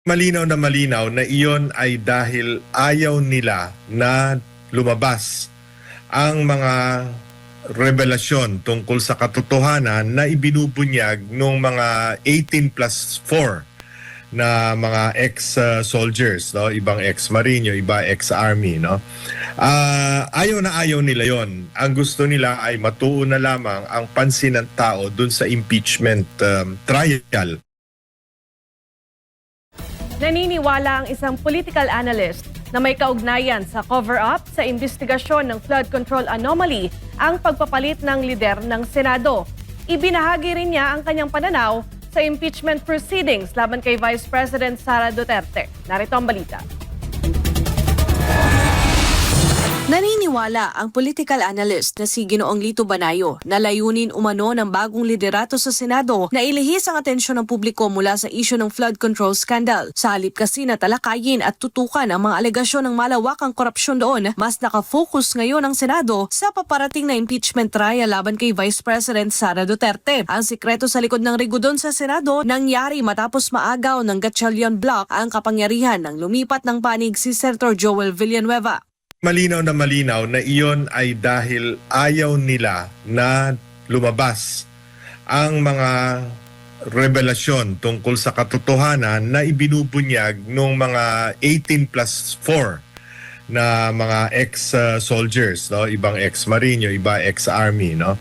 Malinaw na iyon ay dahil ayaw nila na lumabas ang mga revelasyon tungkol sa katotohanan na ibinubunyag ng mga 18+4 na mga ex-soldiers, no? Ibang ex-marine, yung iba ex-army, no? Ayaw nila yon. Ang gusto nila ay matuon na lamang ang pansin ng tao dun sa impeachment trial. Naniniwala ang isang political analyst na may kaugnayan sa cover-up sa investigasyon ng flood control anomaly ang pagpapalit ng lider ng Senado. Ibinahagi rin niya ang kanyang pananaw sa impeachment proceedings laban kay Vice President Sara Duterte. Narito ang balita. Naniniwala ang political analyst na si Ginoong Lito Banayo na layunin umano ng bagong liderato sa Senado na ilihis ang atensyon ng publiko mula sa isyu ng flood control scandal. Sa halip kasi na talakayin at tutukan ang mga alegasyon ng malawakang korupsyon doon, mas nakafocus ngayon ang Senado sa paparating na impeachment trial laban kay Vice President Sara Duterte. Ang sikreto sa likod ng rigudon sa Senado nangyari matapos maagaw ng Gatchalian Block ang kapangyarihan ng lumipat ng panig si Senator Joel Villanueva. Malinaw na iyon ay dahil ayaw nila na lumabas ang mga revelasyon tungkol sa katotohanan na ibinubunyag ng mga 18+4 na mga ex-soldiers, no? Ibang ex-marine, yung iba ex-army, no?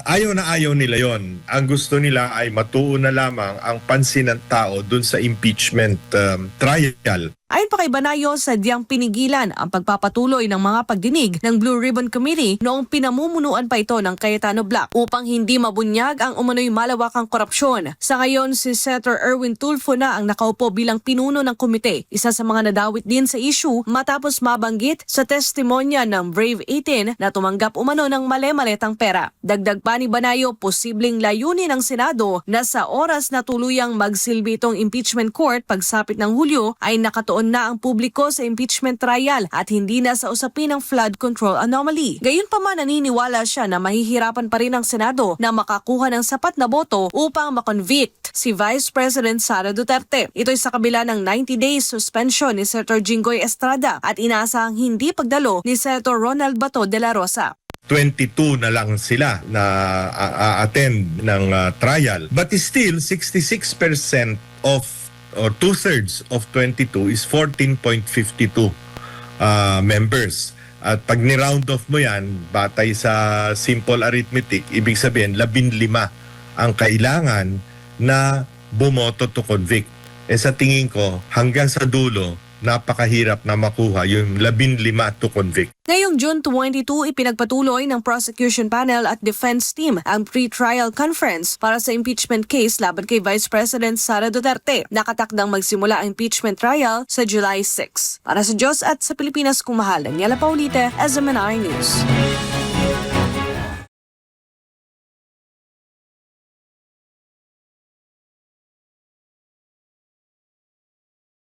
Ayaw nila yon. Ang gusto nila ay matuon na lamang ang pansin ng tao dun sa impeachment trial. Ayon pa kay Banayo, sadyang pinigilan ang pagpapatuloy ng mga pagdinig ng Blue Ribbon Committee noong pinamumunuan pa ito ng Cayetano Block upang hindi mabunyag ang umano'y malawakang korupsyon. Sa ngayon, si Senator Erwin Tulfo na ang nakaupo bilang pinuno ng komite. Isa sa mga nadawit din sa issue matapos mabanggit sa testimonya ng Brave 18 na tumanggap umano ng male-maletang pera. Dagdag pa ni Banayo, posibleng layunin ng Senado na sa oras na tuluyang magsilbi itong impeachment court pagsapit ng Hulyo ay nakatuon na ang publiko sa impeachment trial at hindi na sa usapin ng flood control anomaly. Gayunpaman, naniniwala siya na mahihirapan pa rin ang Senado na makakuha ng sapat na boto upang makonvict si Vice President Sara Duterte. Ito'y sa kabila ng 90 days suspension ni Senator Jinggoy Estrada at inaasahang hindi pagdalo ni Senator Ronald Bato de la Rosa. 22 na lang sila na attend ng trial. But still, 66% of or 2/3 of 22 is 14.52 members. At pag ni-round off mo yan, batay sa simple arithmetic, ibig sabihin 15 ang kailangan na bumoto to convict. Sa tingin ko, hanggang sa dulo, napakahirap na makuha yung 15 to convict. Ngayong June 22, ipinagpatuloy ng prosecution panel at defense team ang pre-trial conference para sa impeachment case laban kay Vice President Sara Duterte. Nakatakdang magsimula ang impeachment trial sa July 6. Para sa Diyos at sa Pilipinas kung mahal, Daniela Paulite, SMNI News.